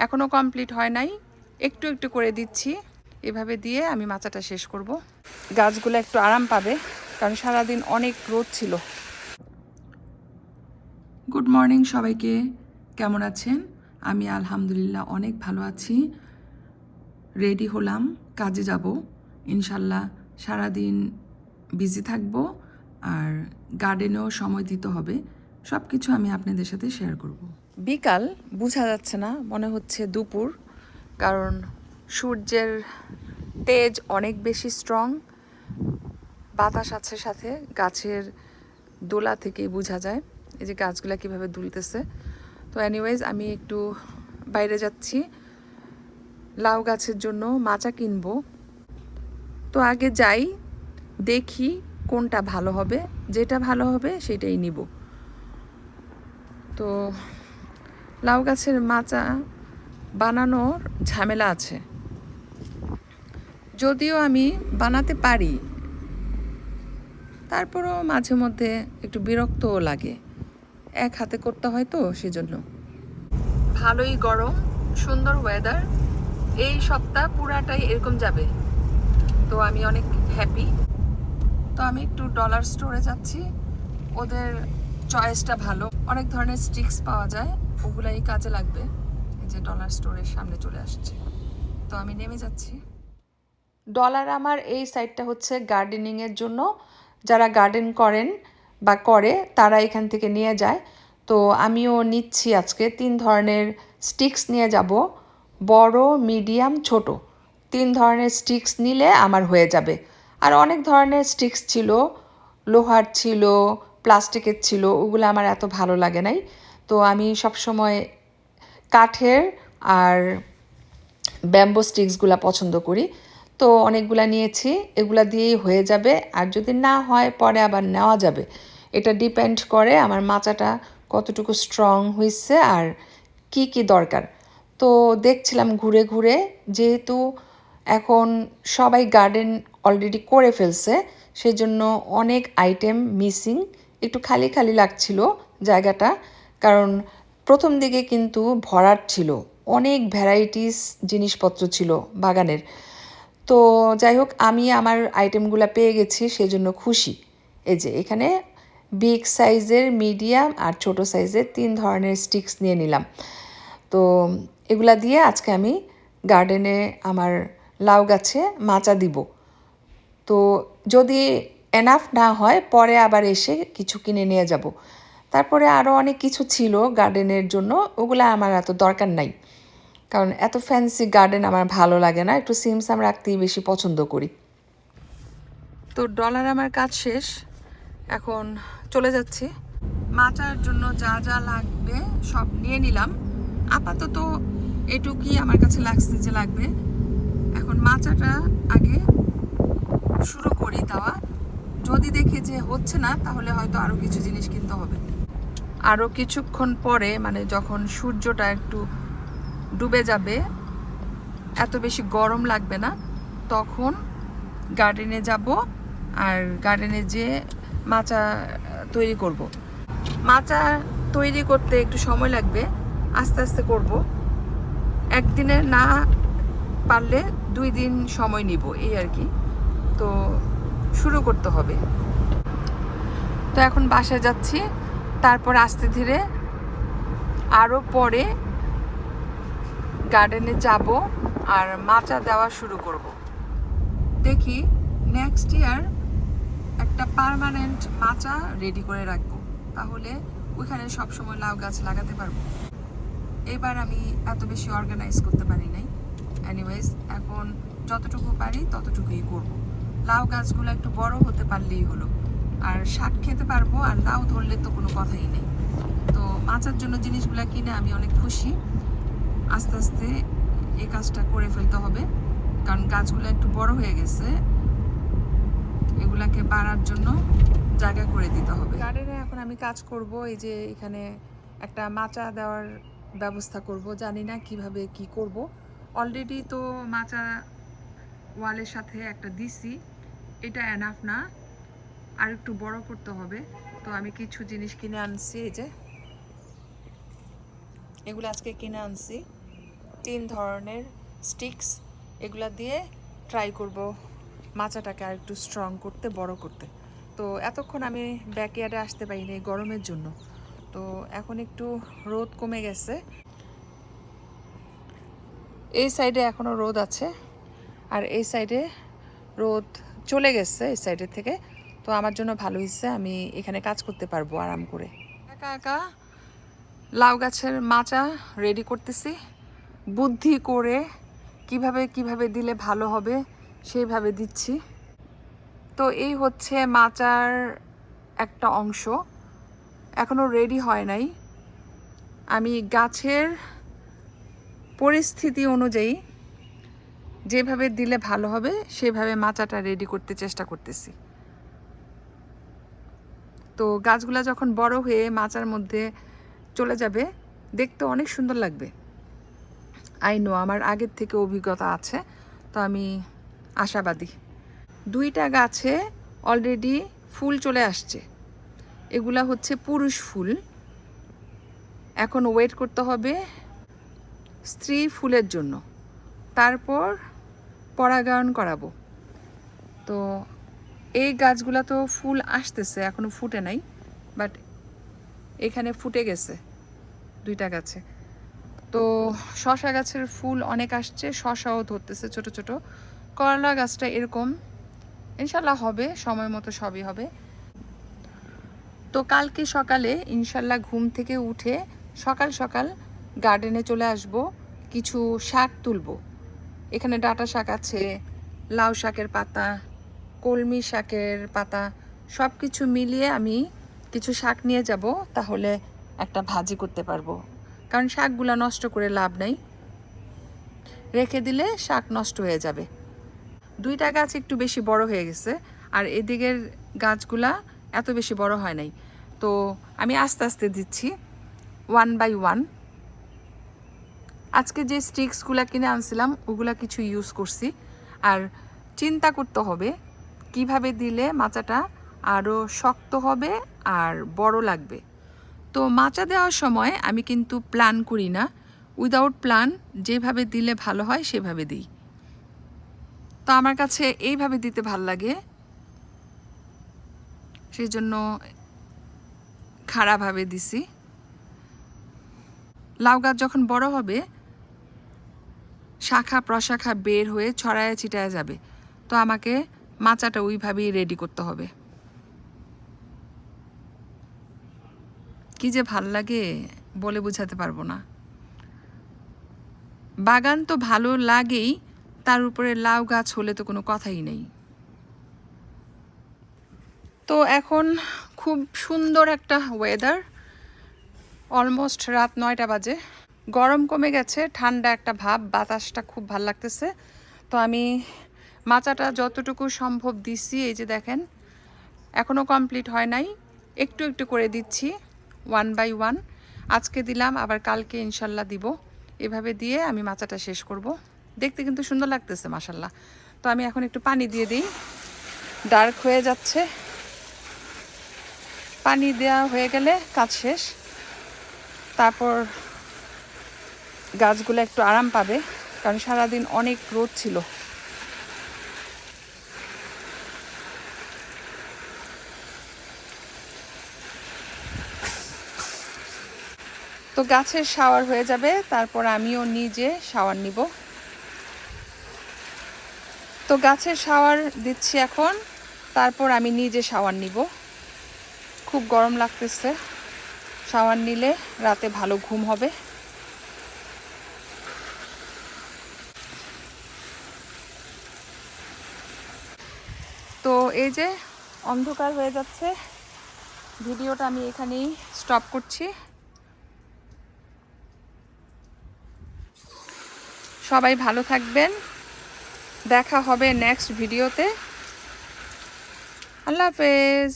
এখনও কমপ্লিট হয় নাই, একটু একটু করে দিচ্ছি। এভাবে দিয়ে আমি মাচাটা শেষ করব। গাছগুলো একটু আরাম পাবে, কারণ সারাদিন অনেক রোদ ছিল। গুড মর্নিং সবাইকে, কেমন আছেন? আমি আলহামদুলিল্লাহ অনেক ভালো আছি। রেডি হলাম, কাজে যাব ইনশাল্লাহ। সারাদিন বিজি থাকব, আর গার্ডেনেও সময় দিতে হবে। সব কিছু আমি আপনাদের সাথে শেয়ার করব। বিকাল বোঝা যাচ্ছে না, মনে হচ্ছে দুপুর, কারণ সূর্যের তেজ অনেক বেশি স্ট্রং। বাতাস আছে সাথে, গাছের দোলা থেকে বোঝা যায় এই যে গাছগুলা কিভাবে দুলতেছে। তো এনিওয়েজ আমি একটু বাইরে যাচ্ছি লাউ গাছের জন্য মাচা কিনবো। তো আগে যাই, দেখি কোনটা ভালো হবে, যেটা ভালো হবে সেটাই নিব। তো লাউ গাছের মাচা বানানোর ঝামেলা আছে, যদিও আমি বানাতে পারি, তারপরও মাঝে মধ্যে একটু বিরক্তও লাগে, এক হাতে করতে হয় তো সেজন্য। ভালোই গরম, সুন্দর ওয়েদার, এই সপ্তাহ পুরাটাই এরকম যাবে, তো আমি অনেক হ্যাপি। তো আমি একটু ডলার স্টোরে যাচ্ছি, ওদের চয়েসটা ভালো, অনেক ধরনের স্টিক্স পাওয়া যায়, ওগুলাই কাজে লাগবে। এই যে ডলার স্টোরের সামনে চলে আসছে, তো আমি নেমে যাচ্ছি। ডলার আমার এই সাইডটা হচ্ছে গার্ডেনিংয়ের জন্য, যারা গার্ডেন করেন বা করে তারা এখান থেকে নিয়ে যায়। তো আমিও নিচ্ছি আজকে 3 ধরনের স্টিক্স নিয়ে যাব, বড়, মিডিয়াম, ছোট। 3 ধরনের স্টিক্স নিলে আমার হয়ে যাবে। আর অনেক ধরনের স্টিক্স ছিল, লোহার ছিল, প্লাস্টিকের ছিল, ওগুলো আমার এত ভালো লাগে নাই। তো আমি সবসময় কাঠের আর ব্যাম্বো স্টিক্সগুলো পছন্দ করি। তো অনেকগুলা নিয়েছি, এগুলা দিয়েই হয়ে যাবে, আর যদি না হয় পরে আবার নেওয়া যাবে। এটা ডিপেন্ড করে আমার মাচাটা কতটুকু স্ট্রং হয়েছে আর কি কি দরকার। তো দেখছিলাম ঘুরে ঘুরে, যেহেতু এখন সবাই গার্ডেন অলরেডি করে ফেলছে, সেজন্য অনেক আইটেম মিসিং, একটু খালি খালি লাগছিল জায়গাটা। কারণ প্রথম দিকে কিন্তু ভরাট ছিল, অনেক ভ্যারাইটিস জিনিসপত্র ছিল বাগানের। তো যাই হোক, আমি আমার আইটেমগুলো পেয়ে গেছি, সেজন্য খুশি। এই যে এখানে বিগ সাইজের, মিডিয়াম আর ছোট সাইজের 3 ধরনের স্টিক্স নিয়ে নিলাম। তো এগুলা দিয়ে আজকে আমি গার্ডেনে আমার লাউ গাছে মাচা দিব। তো যদি এনাফ না হয় পরে আবার এসে কিছু কিনে নিয়ে যাব। তারপরে আরও অনেক কিছু ছিল গার্ডেনের জন্য, ওগুলো আমার এত দরকার নাই, কারণ এত ফ্যান্সি গার্ডেন আমার ভালো লাগে না, একটু সিমসাম রাখতেই বেশি পছন্দ করি। তো ডলার আমার কাজ শেষ, এখন চলে যাচ্ছি। মাচার জন্য যা যা লাগবে সব নিয়ে নিলাম, আপাতত এটুকুই আমার কাছে লাগছে যে লাগবে। এখন মাচাটা আগে শুরু করি দেওয়া, যদি দেখি যে হচ্ছে না তাহলে হয়তো আরও কিছু জিনিস কিনতে হবে। আরও কিছুক্ষণ পরে, মানে যখন সূর্যটা একটু ডুবে যাবে, এত বেশি গরম লাগবে না, তখন গার্ডেনে যাব, আর গার্ডেনে যেয়ে মাচা তৈরি করব। মাচা তৈরি করতে একটু সময় লাগবে, আস্তে আস্তে করব, একদিনে না পারলে 2 দিন সময় নিব, এই আর কি। তো শুরু করতে হবে। তো এখন বাসায় যাচ্ছি, তারপর আস্তে ধীরে আরও পরে গার্ডেনে যাব আর মাচা দেওয়া শুরু করব। দেখি নেক্সট ইয়ার একটা পার্মানেন্ট মাচা রেডি করে রাখবো, তাহলে ওইখানে সবসময় লাউ গাছ লাগাতে পারবো। এবার আমি এত বেশি অর্গানাইজ করতে পারি নাই, এনিওয়েজ এখন যতটুকু পারি ততটুকুই করব। লাউ গাছগুলো একটু বড় হতে পারলেই হলো, আর শাক খেতে পারবো, আর লাউ ধরলে তো কোনো কথাই নেই। তো মাচার জন্য জিনিসগুলো কিনে আমি অনেক খুশি। আস্তে আস্তে এই কাজটা করে ফেলতে হবে, কারণ গাছগুলো একটু বড় হয়ে গেছে, এগুলাকে বাড়ার জন্য জায়গা করে দিতে হবে। গার্ডেনে এখন আমি কাজ করব, এই যে এখানে একটা মাচা দেওয়ার ব্যবস্থা করব, জানি না কিভাবে কি করব। অলরেডি তো মাচা ওয়ালের সাথে একটা দিছি, এটা এনাফ না, আর একটু বড় করতে হবে। তো আমি কিছু জিনিস কিনে আনছি, এই যে এগুলো আজকে কিনে আনছি, 3 ধরনের স্টিক্স, এগুলা দিয়ে ট্রাই করব মাচাটাকে আর একটু স্ট্রং করতে, বড় করতে। তো এতক্ষণ আমি ব্যাকইয়ার্ডে আসতে পারিনি গরমের জন্য, তো এখন একটু রোদ কমে গেছে। এই সাইডে এখনও রোদ আছে আর এই সাইডে রোদ চলে গেছে এই সাইডের থেকে। তো আমার জন্য ভালো হয়েছে, আমি এখানে কাজ করতে পারবো আরাম করে। একা একা লাউ গাছের মাচা রেডি করতেছি, বুদ্ধি করে কিভাবে কিভাবে দিলে ভালো হবে সেইভাবে দিচ্ছি। তো এই হচ্ছে মাচার একটা অংশ, এখনও রেডি হয় নাই। আমি গাছের পরিস্থিতি অনুযায়ী যেভাবে দিলে ভালো হবে সেভাবে মাচাটা রেডি করতে চেষ্টা করতেছি। তো গাছগুলা যখন বড় হয়ে মাচার মধ্যে চলে যাবে, দেখতে অনেক সুন্দর লাগবে। আই নো, আমার আগের থেকে অভিজ্ঞতা আছে, তো আমি আশাবাদী। 2টা গাছে অলরেডি ফুল চলে আসছে, এগুলা হচ্ছে পুরুষ ফুল। এখন ওয়েট করতে হবে স্ত্রী ফুলের জন্য, তারপর পরাগায়ন করাবো। তো এই গাছগুলা তো ফুল আসতেছে, এখনো ফুটে নাই, বাট এখানে ফুটে গেছে 2টা গাছে। তো শশা গাছের ফুল অনেক আসছে, শশাও ধরতেছে ছোট ছোট। করলা গাছটা এরকম, ইনশাল্লাহ হবে, সময় মতো সবই হবে। তো কালকে সকালে ইনশাল্লাহ ঘুম থেকে উঠে সকাল সকাল গার্ডেনে চলে আসব, কিছু শাক তুলব। এখানে ডাঁটা শাক আছে, লাউ শাকের পাতা, কলমি শাকের পাতা, সব কিছু মিলিয়ে আমি কিছু শাক নিয়ে যাব, তাহলে একটা ভাজি করতে পারবো। কারণ শাকগুলা নষ্ট করে লাভ নাই, রেখে দিলে শাক নষ্ট হয়ে যাবে। 2টা গাছ একটু বেশি বড় হয়ে গেছে আর এদিকের গাছগুলা এত বেশি বড় হয় নাই, তো আমি আস্তে আস্তে দিচ্ছি 1 বাই 1। আজকে যে স্টিক্সগুলো কিনে আনছিলাম ওগুলা কিছু ইউজ করছি, আর চিন্তা করতে হবে কিভাবে দিলে মাচাটা আরও শক্ত হবে আর বড় লাগবে। তো মাচা দেওয়ার সময় আমি কিন্তু প্ল্যান করি না, উইদাউট প্ল্যান যেভাবে দিলে ভালো হয় সেভাবে দিই। তো আমার কাছে এইভাবে দিতে ভাল লাগে, সেই জন্য খাড়াভাবে দিছি। লাউ গাছ যখন বড় হবে শাখা প্রশাখা বের হয়ে ছড়ায় ছিটায় যাবে, তো আমাকে মাচাটা ওইভাবেই রেডি করতে হবে। কি যে ভাল লাগে বলে বোঝাতে পারবো না। বাগান তো ভালো লাগেই, তার উপরে লাউ গাছ হলে তো কোনো কথাই নেই। তো এখন খুব সুন্দর একটা ওয়েদার, অলমোস্ট রাত 9টা বাজে, গরম কমে গেছে, ঠান্ডা একটা ভাব, বাতাসটা খুব ভাল লাগতেছে। তো আমি মাচাটা যতটুকু সম্ভব দিচ্ছি, এই যে দেখেন এখনও কমপ্লিট হয় নাই, একটু একটু করে দিচ্ছি 1 বাই 1। আজকে দিলাম, আবার কালকে ইনশাল্লাহ দিব। এভাবে দিয়ে আমি মাচাটা শেষ করব। দেখতে কিন্তু সুন্দর লাগতেছে মাশাল্লাহ। তো আমি এখন একটু পানি দিয়ে দিই, ডার্ক হয়ে যাচ্ছে। পানি দেওয়া হয়ে গেলে কাজ শেষ, তারপর গাছগুলো একটু আরাম পাবে, কারণ সারাদিন অনেক রোদ ছিল। তো গাছের শাওয়ার হয়ে যাবে, তারপর আমিও নিজে শাওয়ার নিব। তো গাছের শাওয়ার দিচ্ছি এখন, তারপর আমি নিজে শাওয়ার নিব। খুব গরম লাগতেছে, শাওয়ার নিলে রাতে ভালো ঘুম হবে। তো এই যে অন্ধকার হয়ে যাচ্ছে, ভিডিওটা আমি এখানেই স্টপ করছি। সবাই ভালো থাকবেন, দেখা হবে নেক্সট ভিডিওতে। আল্লাহ হাফেজ।